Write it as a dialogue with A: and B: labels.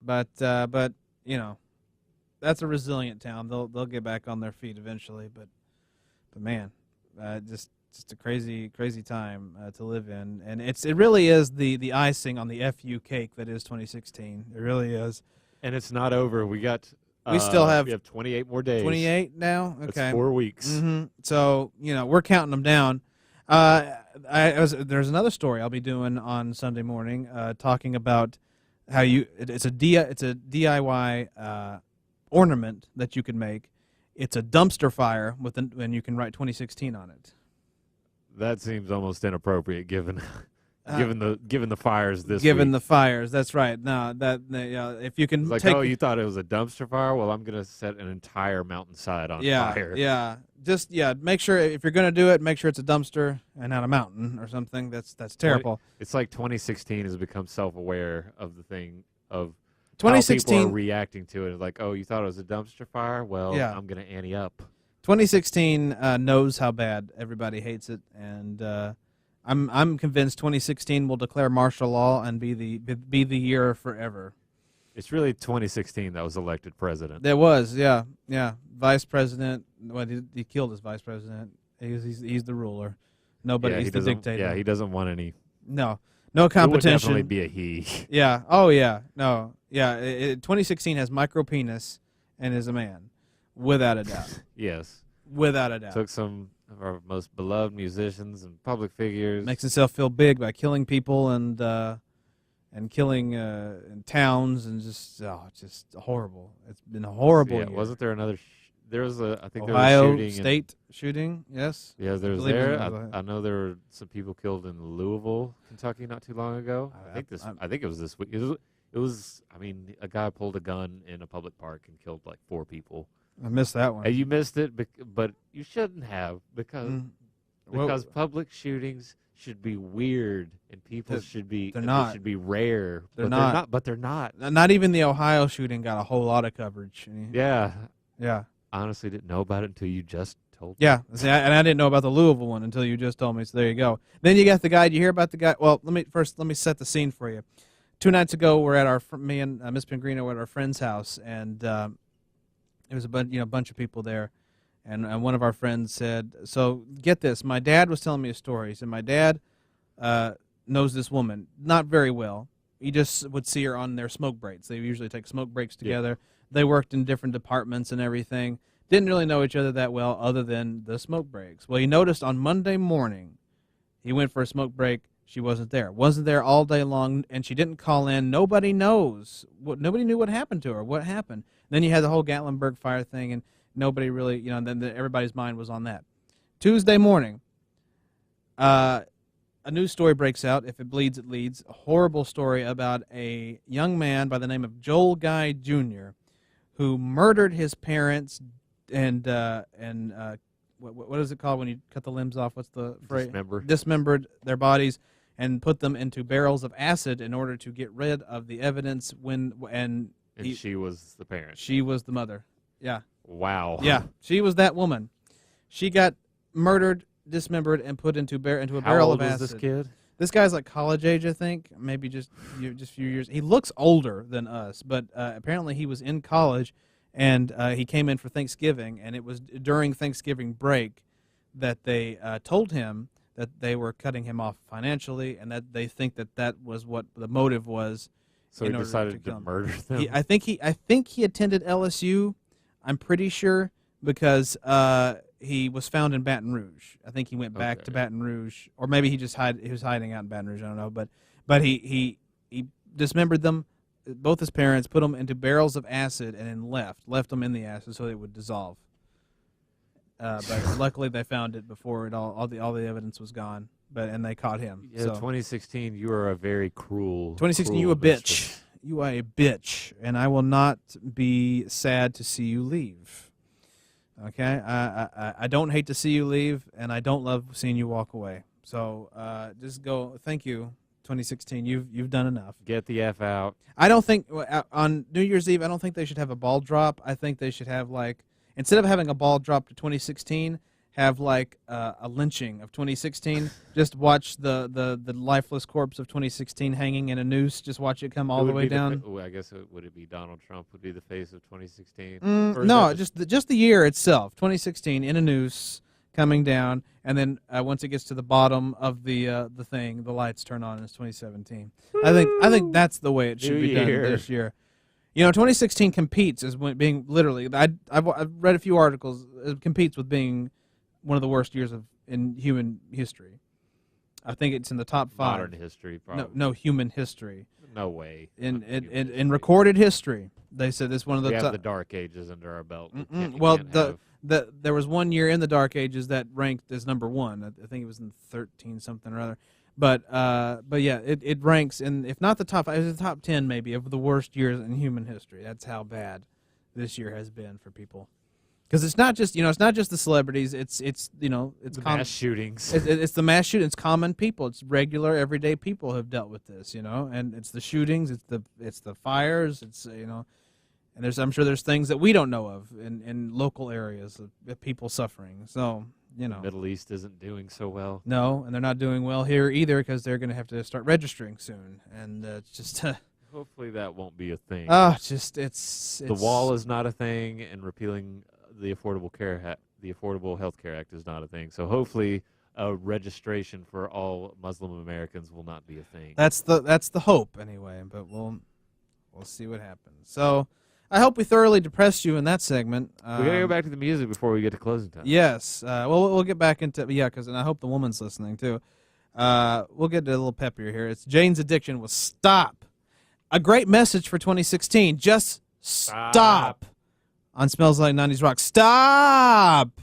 A: But you know, that's a resilient town. They'll get back on their feet eventually. But man, just a crazy time to live in, and it really is the icing on the FU cake that is 2016. It really is.
B: And it's not over.
A: We still have
B: we have 28 more days.
A: 28 now. Okay,
B: That's 4 weeks.
A: So we're counting them down. There's another story I'll be doing on Sunday morning, talking about how it's a DIY ornament that you can make. It's a dumpster fire and you can write 2016 on it.
B: That seems almost inappropriate given given the fires this
A: given
B: week.
A: the fires. That's right. No, if you can
B: It's like,
A: take,
B: oh, you thought it was a dumpster fire? Well, I'm gonna set an entire mountainside on fire.
A: Yeah. Just make sure if you're gonna do it, make sure it's a dumpster and not a mountain or something. That's terrible.
B: It's like 2016 has become self-aware of the thing of
A: 2016
B: how people are reacting to it. It's like, oh, you thought it was a dumpster fire? Well,
A: Yeah.
B: I'm gonna ante up.
A: 2016 knows how bad everybody hates it, and I'm convinced 2016 will declare martial law and be the year forever.
B: It's really 2016 that was elected president.
A: There was, yeah, vice president. Well, he killed his vice president. He's the ruler. Nobody. He's the dictator.
B: Yeah, he doesn't want any.
A: No
B: It would
A: competition.
B: definitely be a he.
A: Yeah. Oh yeah. No. Yeah. 2016 has micro penis and is a man, without a doubt.
B: Yes.
A: Without a doubt.
B: Took some of our most beloved musicians and public figures.
A: Makes himself feel big by killing people and killing in towns and just horrible. It's been a horrible
B: Yeah,
A: year.
B: wasn't there another? There was I think
A: Ohio
B: there was shooting.
A: State shooting. Yes.
B: Yeah, there was
A: believe
B: there.
A: it was Ohio.
B: I know there were some people killed in Louisville, Kentucky, not too long ago. I think it was this week. It was. I mean, a guy pulled a gun in a public park and killed like 4 people.
A: I missed that one.
B: And you missed it, but you shouldn't have because public shootings should be weird and people should be
A: they're not.
B: They should be rare.
A: They're
B: but
A: not.
B: But they're not.
A: Not even the Ohio shooting got a whole lot of coverage.
B: Yeah.
A: Yeah.
B: Honestly, didn't know about it until you just told me.
A: Yeah, see, and I didn't know about the Louisville one until you just told me. So there you go. Then you got the guy. Did you hear about the guy? Well, let me set the scene for you. 2 nights ago, we're at me and Miss Pingrino were at our friend's house, and there was a bunch of people there, and one of our friends said, "So get this, my dad was telling me a story. He said my dad knows this woman not very well. He just would see her on their smoke breaks. They usually take smoke breaks together. Yeah. They worked in different departments and everything. Didn't really know each other that well other than the smoke breaks. Well, he noticed on Monday morning, he went for a smoke break. She wasn't there. Wasn't there all day long, and she didn't call in. Nobody knows. Nobody knew what happened to her. What happened? Then you had the whole Gatlinburg fire thing, and nobody really, then everybody's mind was on that. Tuesday morning, a news story breaks out. If it bleeds, it leads. A horrible story about a young man by the name of Joel Guy Jr., who murdered his parents and what is it called when you cut the limbs off? What's the phrase? Dismembered their bodies and put them into barrels of acid in order to get rid of the evidence. She was the parent. She was the mother. Yeah.
B: Wow.
A: Yeah, she was that woman. She got murdered, dismembered, and put into a barrel of acid.
B: How old was this kid?
A: This guy's like college age, I think, maybe just a few years. He looks older than us, but apparently he was in college, and he came in for Thanksgiving, and it was during Thanksgiving break that they told him that they were cutting him off financially, and that they think that was what the motive was.
B: So he decided to murder them.
A: I think he attended LSU. I'm pretty sure because he was found in Baton Rouge. I think he went back to Baton Rouge, or maybe he was hiding out in Baton Rouge. I don't know, but he dismembered them, both his parents, put them into barrels of acid, and then left them in the acid so they would dissolve. But luckily they found it before all the evidence was gone. And they caught him.
B: Yeah, so. 2016, you are a very cruel.
A: 2016, you a bitch. You are a bitch, and I will not be sad to see you leave. Okay, I don't hate to see you leave, and I don't love seeing you walk away. So just go. Thank you, 2016. You've done enough.
B: Get the F out.
A: I don't think on New Year's Eve. I don't think they should have a ball drop. I think they should have instead of having a ball drop to 2016, have like a lynching of 2016. Just watch the lifeless corpse of 2016 hanging in a noose. Just watch it come all the way down.
B: I guess would it be Donald Trump would be the face of 2016?
A: No, just the year itself, 2016, in a noose coming down, and then once it gets to the bottom of the thing, the lights turn on. And it's 2017. I think that's the way it should be done this year. 2016 competes as being literally. I've read a few articles. It competes with being one of the worst years in human history. I think it's in the top 5.
B: Modern history, probably.
A: No, human history.
B: No way.
A: In recorded history, they said this one of the.
B: We have the Dark Ages under our belt.
A: There was one year in the Dark Ages that ranked as number 1. I think it was in 13 something or other. But yeah, it ranks in, if not the top 5, it's the top 10 maybe of the worst years in human history. That's how bad this year has been for people. Because it's not just the celebrities. It's
B: mass shootings.
A: It's the mass shootings. It's common people. It's regular everyday people who have dealt with this. And it's the shootings. It's the fires. And I'm sure there's things that we don't know of in local areas of people suffering. So. The
B: Middle East isn't doing so well.
A: No, and they're not doing well here either because they're going to have to start registering soon, and it's just.
B: Hopefully that won't be a thing.
A: It's
B: the wall is not a thing, and repealing the Affordable Health Care Act is not a thing. So hopefully, registration for all Muslim Americans will not be a thing.
A: That's the hope anyway, but we'll see what happens. So. I hope we thoroughly depressed you in that segment.
B: We gotta go back to the music before we get to closing time.
A: Yes. We'll get back into and I hope the woman's listening too. We'll get a little peppier here. It's Jane's Addiction with "Stop." A great message for 2016. Just stop. On Smells Like 90's Rock. Stop.